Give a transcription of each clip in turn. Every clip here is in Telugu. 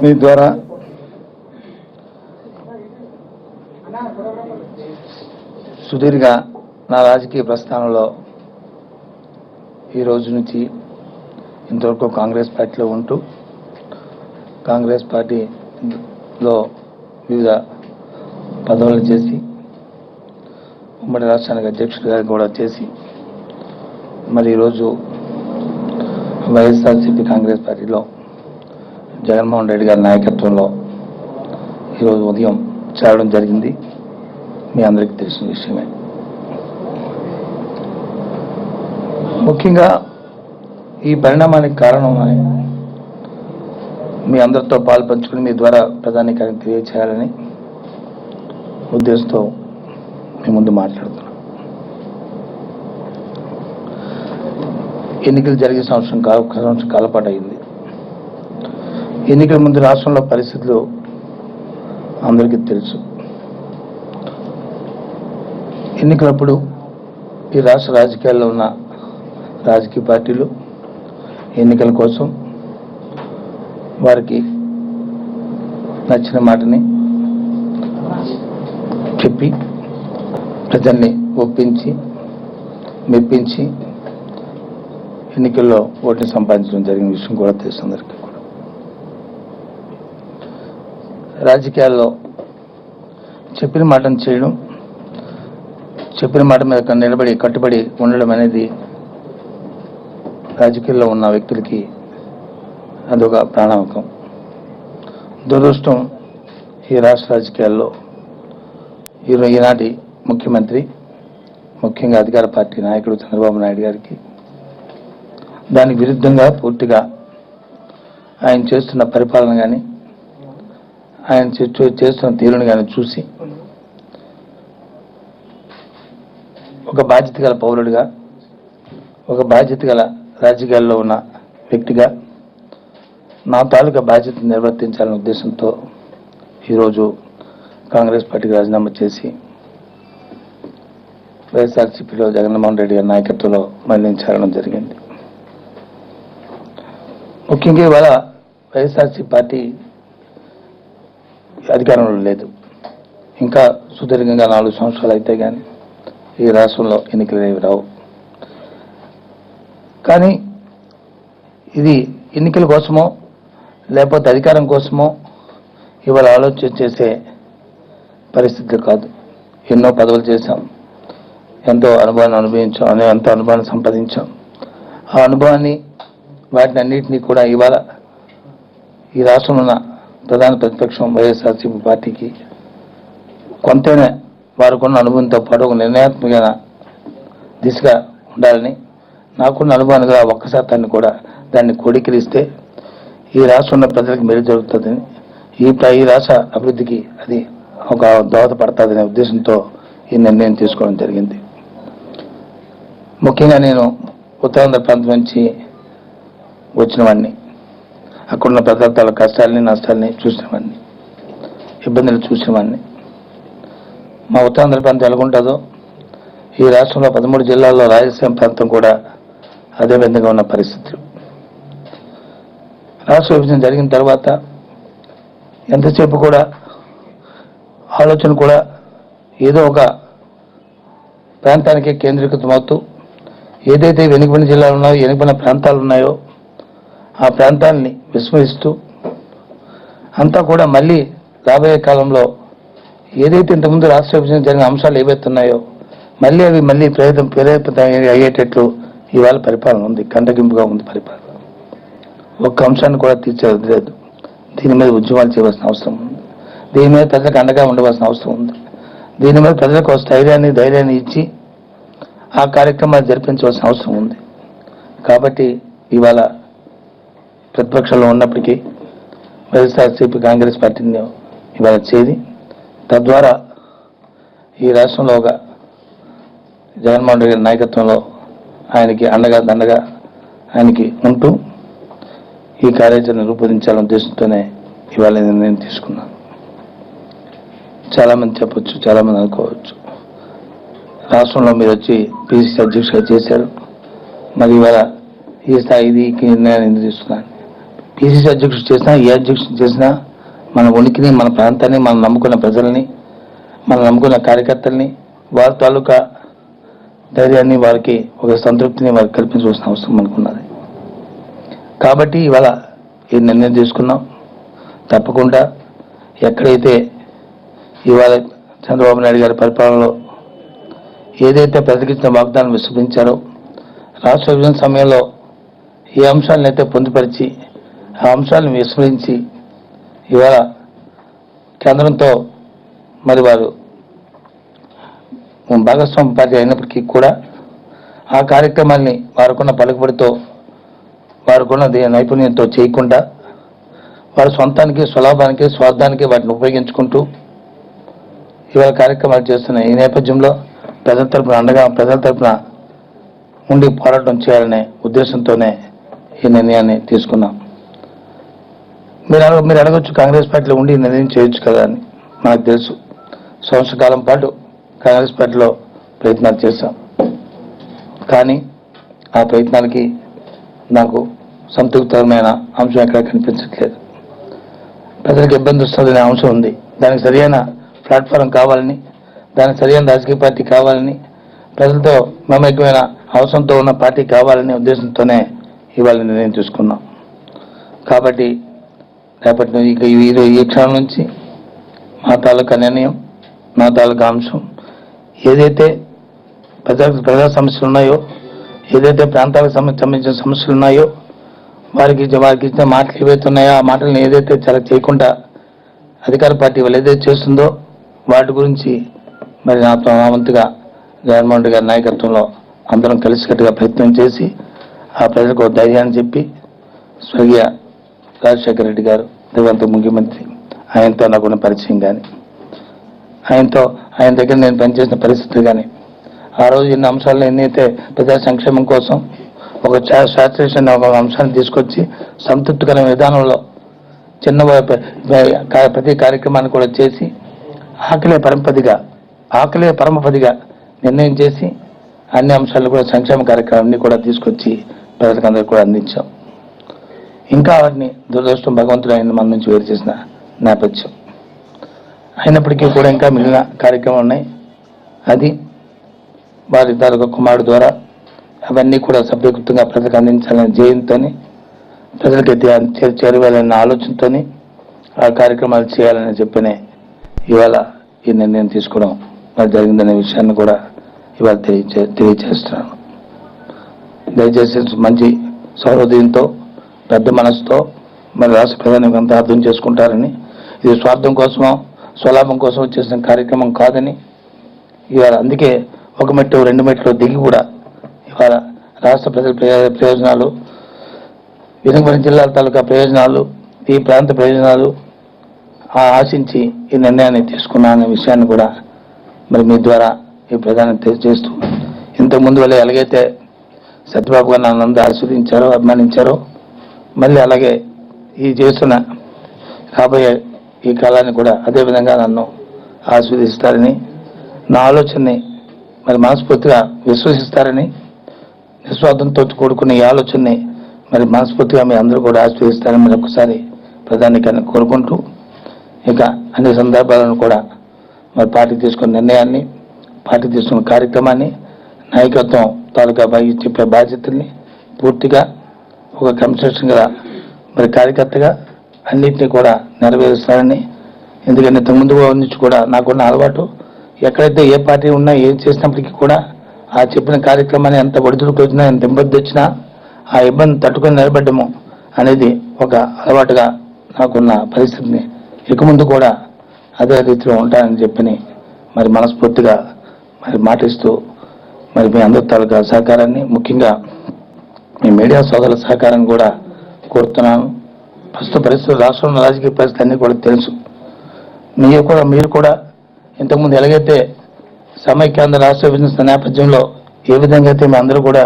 మీ ద్వారా సుదీర్ఘ నా రాజకీయ ప్రస్థానంలో ఈ రోజు నుంచి ఇంతవరకు కాంగ్రెస్ పార్టీలో ఉంటూ కాంగ్రెస్ పార్టీలో వివిధ పదవులు చేసి ఉమ్మడి రాష్ట్రానికి అధ్యక్షుడిగా కూడా చేసి మరి ఈరోజు వైఎస్ఆర్సీపీ కాంగ్రెస్ పార్టీలో జగన్మోహన్ రెడ్డి గారి నాయకత్వంలో ఈరోజు ఉదయం చేరడం జరిగింది. మీ అందరికీ తెలిసిన విషయమే. ముఖ్యంగా ఈ పరిణామానికి కారణమని మీ అందరితో పాలు పంచుకుని మీ ద్వారా ప్రధానికానికి తెలియచేయాలని ఉద్దేశంతో మీ ముందు మాట్లాడుతున్నాను. ఎన్నికలు జరిగే సంవత్సరం కాలపాటు అయింది. ఎన్నికల ముందు రాష్ట్రంలో పరిస్థితులు అందరికీ తెలుసు. ఎన్నికలప్పుడు ఈ రాష్ట్ర రాజకీయాల్లో ఉన్న రాజకీయ పార్టీలు ఎన్నికల కోసం వారికి నచ్చిన మాటని చెప్పి ప్రజల్ని ఒప్పించి మెప్పించి ఎన్నికల్లో ఓటుని సంపాదించడం జరిగిన విషయం కూడా తెలుసు అందరికీ. రాజకీయాల్లో చెప్పిన మాటను చేయడం, చెప్పిన మాట మీద నిలబడి కట్టుబడి ఉండడం అనేది రాజకీయాల్లో ఉన్న వ్యక్తులకి అదొక ప్రాణాంకం. దురదృష్టం ఈ రాష్ట్ర రాజకీయాల్లో ఈనాటి ముఖ్యమంత్రి, ముఖ్యంగా అధికార పార్టీ నాయకుడు చంద్రబాబు నాయుడు గారికి దానికి విరుద్ధంగా పూర్తిగా ఆయన చేస్తున్న పరిపాలన కానీ ఆయన చేస్తున్న తీరుని కానీ చూసి ఒక బాధ్యత గల పౌరుడిగా, ఒక బాధ్యత గల రాజకీయాల్లో ఉన్న వ్యక్తిగా నా తాలూకా బాధ్యత నిర్వర్తించాలనే ఉద్దేశంతో ఈరోజు కాంగ్రెస్ పార్టీకి రాజీనామా చేసి వైఎస్ఆర్సీపీలో జగన్మోహన్ రెడ్డి గారి నాయకత్వంలో మళ్ళీ చేరడం జరిగింది. ముఖ్యంగా ఇవాళ వైఎస్ఆర్సీ పార్టీ అధికారంలో లేదు. ఇంకా సుదీర్ఘంగా 4 సంవత్సరాలు అయితే కానీ ఈ రాష్ట్రంలో ఎన్నికలు ఏవి రావు. కానీ ఇది ఎన్నికల కోసమో లేకపోతే అధికారం కోసమో ఇవాళ ఆలోచన చేసే పరిస్థితులు కాదు. ఎన్నో పదవులు చేశాం, ఎంతో అనుభవాన్ని అనుభవించాం, ఎంతో అనుభవాన్ని సంపాదించాం. ఆ అనుభవాన్ని వాటిని అన్నింటినీ కూడా ఇవాళ ఈ రాష్ట్రంలో ఉన్న ప్రధాన ప్రతిపక్షం వైఎస్ఆర్సీపీ పార్టీకి కొంతైనా వారికున్న అనుభవంతో పాటు ఒక నిర్ణయాత్మకమైన దిశగా ఉండాలని, నాకున్న అనుభవాన్ని 1% కూడా దాన్ని కోడికిలిస్తే ఈ రాష్ట్రంలో ప్రజలకు మేలు జరుగుతుందని, ఈ రాష్ట్ర అభివృద్ధికి అది ఒక దోహదపడుతుందనే ఉద్దేశంతో ఈ నిర్ణయం తీసుకోవడం జరిగింది. ముఖ్యంగా నేను ఉత్తరాంధ్ర ప్రాంతం నుంచి వచ్చిన వాడిని, అక్కడున్న ప్రజల కష్టాలని నష్టాలని చూసిన వాడిని, ఇబ్బందులు చూసిన వాడిని. మా ఉత్తరాంధ్ర ప్రాంతం ఎలాగుంటుందో ఈ రాష్ట్రంలో 13 జిల్లాల్లో రాయలసీమ ప్రాంతం కూడా అదే విధంగా ఉన్న పరిస్థితులు. రాష్ట్ర విభజన జరిగిన తర్వాత ఎంతసేపు కూడా ఆలోచన కూడా ఏదో ఒక ప్రాంతానికే కేంద్రీకృతమవుతూ ఏదైతే వెనుకబడిన జిల్లాలు ఉన్నాయో, వెనుకబడిన ప్రాంతాలు ఉన్నాయో ఆ ప్రాంతాలని విస్మరిస్తూ అంతా కూడా మళ్ళీ రాబోయే కాలంలో ఏదైతే ఇంతకుముందు రాష్ట్ర విభజన జరిగిన అంశాలు ఏవైతున్నాయో అవి మళ్ళీ ప్రేరేపిత అయ్యేటట్లు ఇవాళ పరిపాలన ఉంది. కంటగింపుగా ఉంది పరిపాలన. ఒక్క అంశాన్ని కూడా తీర్చేది. దీని మీద ఉద్యమాలు చేయవలసిన అవసరం ఉంది. దీని మీద ప్రజలకు అండగా ఉండవలసిన అవసరం ఉంది. దీని మీద ప్రజలకు ధైర్యాన్ని ఇచ్చి ఆ కార్యక్రమాలు జరిపించవలసిన అవసరం ఉంది. కాబట్టి ఇవాళ ప్రతిపక్షంలో ఉన్నప్పటికీ వైఎస్ఆర్సీపీ కాంగ్రెస్ పార్టీని ఇవాళ చేరి తద్వారా ఈ రాష్ట్రంలో ఒక జగన్మోహన్ రెడ్డి నాయకత్వంలో ఆయనకి దండగా ఆయనకి ఉంటూ ఈ కార్యాచరణ రూపొందించాలనే ఉద్దేశంతోనే ఇవాళ నిర్ణయం తీసుకున్నాను. చాలామంది చెప్పొచ్చు, చాలామంది అనుకోవచ్చు, రాష్ట్రంలో మీరు వచ్చి పిసిసి అధ్యక్షుడిగా చేశారు, మరి ఇవాళ ఈ స్థాయిది నిర్ణయాన్ని ఎందుకు తీసుకున్నాను. పిసిసి అధ్యక్షుడు చేసినా, ఏ అధ్యక్షుడు చేసినా మన ఉనికిని, మన ప్రాంతాన్ని, మనం నమ్ముకున్న ప్రజల్ని, మనం నమ్ముకున్న కార్యకర్తల్ని, వారి తాలూకా ధైర్యాన్ని, వారికి ఒక సంతృప్తిని వారికి కల్పించవలసిన అవసరం మనకున్నది. కాబట్టి ఇవాళ ఈ నిర్ణయం తీసుకున్నాం. తప్పకుండా ఎక్కడైతే ఇవాళ చంద్రబాబు నాయుడు గారి పరిపాలనలో ఏదైతే ప్రజలకిచ్చిన వాగ్దానం విస్మరించారో, రాష్ట్ర విభజన సమయంలో ఏ అంశాలను అయితే పొందుపరిచి ఆ అంశాలను విస్మరించి ఇవాళ కేంద్రంతో మరి వారు భాగస్వామ్య పార్టీ అయినప్పటికీ కూడా ఆ కార్యక్రమాన్ని వారికున్న పలుకుబడితో, వారికున్న నైపుణ్యంతో చేయకుండా వారి సొంతానికి, స్వలాభానికి, స్వార్థానికి వాటిని ఉపయోగించుకుంటూ ఇవాళ కార్యక్రమాలు చేస్తున్న ఈ నేపథ్యంలో ప్రజల తరపున అండగా, ప్రజల తరపున ఉండి పోరాటం చేయాలనే ఉద్దేశంతోనే ఈ నిర్ణయాన్ని తీసుకున్నాం. మీరు అడగొచ్చు, కాంగ్రెస్ పార్టీలో ఉండి నిర్ణయం చేయొచ్చు కదా అని. మనకు తెలుసు, సంవత్సర కాలం పాటు కాంగ్రెస్ పార్టీలో ప్రయత్నాలు చేశాం. కానీ ఆ ప్రయత్నాలకి నాకు సంతృప్తికరమైన అంశం ఎక్కడ కనిపించట్లేదు. ప్రజలకు ఇబ్బంది వస్తుందనే అంశం ఉంది. దానికి సరైన ప్లాట్ఫారం కావాలని, దానికి సరైన రాజకీయ పార్టీ కావాలని, ప్రజలతో మమేకమైన అవసరంతో ఉన్న పార్టీ కావాలనే ఉద్దేశంతోనే ఇవాళ నిర్ణయం తీసుకున్నాం. కాబట్టి రేపటి ఈ క్షణం నుంచి మా తాలూకా నిర్ణయం, మా తాలూకా అంశం ఏదైతే ప్రజా సమస్యలు ఉన్నాయో, ఏదైతే ప్రాంతాలకు సంబంధించిన సమస్యలు ఉన్నాయో, వారికి ఇచ్చిన మాటలు ఏవైతే ఉన్నాయో ఆ మాటలను ఏదైతే చాలా చేయకుండా అధికార పార్టీ వాళ్ళు ఏదైతే చేస్తుందో వాటి గురించి మరి నా వంతుగా జగన్మోహన్ రెడ్డి గారి నాయకత్వంలో అందరం కలిసికట్టుగా ప్రయత్నం చేసి ఆ ప్రజలకు ధైర్యాన్ని చెప్పి, స్వర్గీయ రాజశేఖర రెడ్డి గారు దివంగత ముఖ్యమంత్రి, ఆయనతో నాకున్న పరిచయం కానీ, ఆయన దగ్గర నేను పనిచేసిన పరిస్థితి కానీ, ఆ రోజు ఎన్ని అంశాలను ఎన్నైతే ప్రజా సంక్షేమం కోసం ఒక శాస్త్రేషన్ ఒక అంశాన్ని తీసుకొచ్చి సంతృప్తికరమైన విధానంలో చిన్న ప్రతి కార్యక్రమాన్ని కూడా చేసి ఆకలే పరమపదిగా నిర్ణయం చేసి అన్ని అంశాలు కూడా సంక్షేమ కార్యక్రమాన్ని కూడా తీసుకొచ్చి ప్రజలకు అందరికీ కూడా అందించాం. ఇంకా వాటిని దురదృష్టం భగవంతుడు ఆయన మన నుంచి వేరు చేసిన నేపథ్యం అయినప్పటికీ కూడా ఇంకా మిగిలిన కార్యక్రమాలు ఉన్నాయి. అది వారి తాలూకా కుమారుడు ద్వారా అవన్నీ కూడా సభ్యకృతంగా ప్రజలకు అందించాలనే జయంతో, ప్రజలకి చేరువేయాలన్న ఆలోచనతో ఆ కార్యక్రమాలు చేయాలని చెప్పనే ఇవాళ ఈ నిర్ణయం తీసుకోవడం మరి జరిగిందనే విషయాన్ని కూడా ఇవాళ తెలియజేస్తున్నాను. దయచేసి మంచి సౌహృదయంతో, పెద్ద మనసుతో మరి రాష్ట్ర ప్రధాని అంతా అర్థం చేసుకుంటారని, ఇది స్వార్థం కోసమో స్వలాభం కోసం చేసిన కార్యక్రమం కాదని ఇవాళ అందుకే ఒక మెట్టు 2 మెట్లు దిగి కూడా ఇవాళ రాష్ట్ర ప్రజల ప్రయోజనాలు, విజయనగరం జిల్లాల తాలూకా ప్రయోజనాలు, ఈ ప్రాంత ప్రయోజనాలు ఆశించి ఈ నిర్ణయాన్ని తీసుకున్నాననే విషయాన్ని కూడా మరి మీ ద్వారా ఈ ప్రధాని తెలియజేస్తూ, ఇంతకుముందు వాళ్ళు ఎలాగైతే సత్యబాబు గారు నన్ను ఆస్వాదించారో, అభిమానించారో, మళ్ళీ అలాగే ఈ చేస్తున్న రాబోయే ఈ కాలాన్ని కూడా అదేవిధంగా నన్ను ఆస్వాదిస్తారని, నా ఆలోచనని మరి మనస్ఫూర్తిగా విశ్వసిస్తారని, నిస్వార్థంతో కూడుకున్న ఈ ఆలోచనని మరి మనస్ఫూర్తిగా మీ అందరూ కూడా ఆస్వాదిస్తారని మరి ఒకసారి ప్రధానికాన్ని కోరుకుంటూ, ఇక అన్ని సందర్భాలను కూడా మరి పార్టీ తీసుకున్న నిర్ణయాన్ని, పార్టీ తీసుకున్న కార్యక్రమాన్ని, నాయకత్వం తాలూకా చెప్పే బాధ్యతల్ని పూర్తిగా ఒక క్రమశిక్షణ గల మరి కార్యకర్తగా అన్నింటినీ కూడా నెరవేరుస్తారని, ఎందుకంటే ఇంతకుముందు నుంచి కూడా నాకున్న అలవాటు ఎక్కడైతే ఏ పార్టీ ఉన్నా ఏం చేసినప్పటికీ కూడా ఆ చెప్పిన కార్యక్రమాన్ని ఎంత ఒడిదుడుకు వచ్చినా, ఎంత ఇబ్బంది వచ్చినా ఆ ఇబ్బంది తట్టుకొని నిలబడ్డము అనేది ఒక అలవాటుగా నాకున్న పరిస్థితిని ఇక ముందు కూడా అదే రీతిలో ఉంటానని చెప్పని మరి మనస్ఫూర్తిగా మరి మాటిస్తూ మరి మీ అందరి తాలూకా సహకారాన్ని, ముఖ్యంగా మీ మీడియా సోదరుల సహకారాన్ని కూడా కోరుతున్నాను. ప్రస్తుత పరిస్థితులు, రాష్ట్రంలో రాజకీయ పరిస్థితి అన్నీ కూడా తెలుసు. మీరు కూడా ఇంతకుముందు ఎలాగైతే సమైక్యాంధ్ర రాష్ట్ర విభజన నేపథ్యంలో ఏ విధంగా అయితే మీ అందరూ కూడా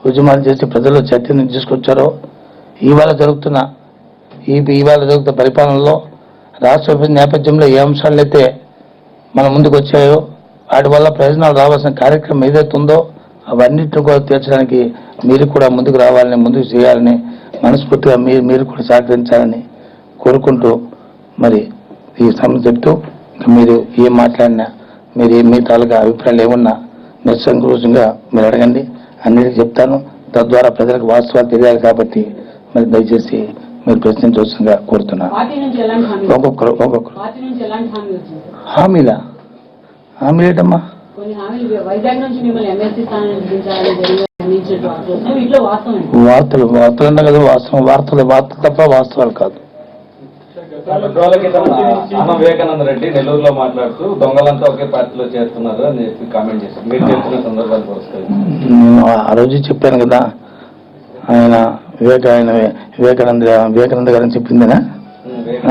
ఉద్యమాలు చేసి ప్రజల్లో చైతన్యం తీసుకొచ్చారో, ఇవాళ జరుగుతున్న పరిపాలనలో రాష్ట్ర విభజన నేపథ్యంలో ఏ అంశాలు అయితే మన ముందుకు వచ్చాయో వాటి వల్ల ప్రయోజనాలు రావాల్సిన కార్యక్రమం ఏదైతే ఉందో అవన్నిటిని కూడా తీర్చడానికి మీరు కూడా ముందుకు రావాలని, ముందుకు చేయాలని మనస్ఫూర్తిగా మీరు కూడా సహకరించాలని కోరుకుంటూ మరి ఈ సమయం చెప్తూ ఇంకా మీరు ఏం మాట్లాడినా మీరు మీ తాలూకా అభిప్రాయాలు ఏమున్నా నిస్సంకోచంగా మీరు అడగండి, అన్నిటికీ చెప్తాను. తద్వారా ప్రజలకు వాస్తవాలు తెలియాలి కాబట్టి మరి దయచేసి మీరు ప్రశ్నించవలసిందిగా కోరుతున్నాను. ఒక్కొక్కరు హామీలా హామీ ఏంటమ్మా? వార్తలు అన్నా కదా, వార్తలు తప్ప వాస్తవాలు కాదు. వివేకానంద రెడ్డి నెల్లూరులో మాట్లాడుతూ దొంగలంతా ఒకే పార్టీలో చేస్తున్నారు అని చెప్పి కామెంట్ చేశారు. మీరు చెప్తున్న సందర్భాలు వస్తాయి. నేను ఆ రోజు చెప్పాను కదా, వివేకానంద గారిని చెప్పిందేనా?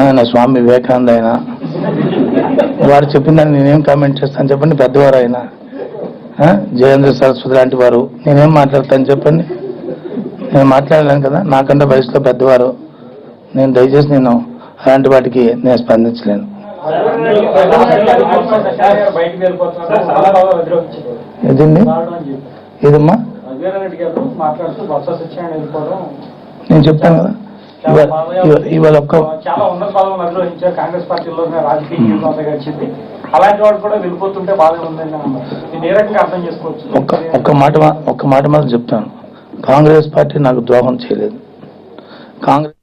ఆయన స్వామి వివేకానంద ఆయన వారు చెప్పిందని నేనేం కామెంట్ చేస్తాను చెప్పండి? పెద్దవారు ఆయన జయేంద్ర సరస్వతి లాంటి వారు, నేనేం మాట్లాడతాను చెప్పండి? నేను మాట్లాడలేను కదా, నాకంటే వయసులో పెద్దవారు. నేను దయచేసి నేను అలాంటి వాటికి నేను స్పందించలేను. ఏదండి ఏదమ్మా? నేను చెప్తాను కదా, ఇవాళ చాలా ఉన్నత పదవులు అధిరోహించారు కాంగ్రెస్ పార్టీలో రాజకీయ వచ్చింది. అలాంటి వాడు కూడా వెళ్ళిపోతుంటే బాగా ఉందని ఏ రకంగా అర్థం చేసుకోవచ్చు? ఒక్క మాట మాత్రం చెప్తాను. కాంగ్రెస్ పార్టీ నాకు ద్రోహం చేయలేదు. కాంగ్రెస్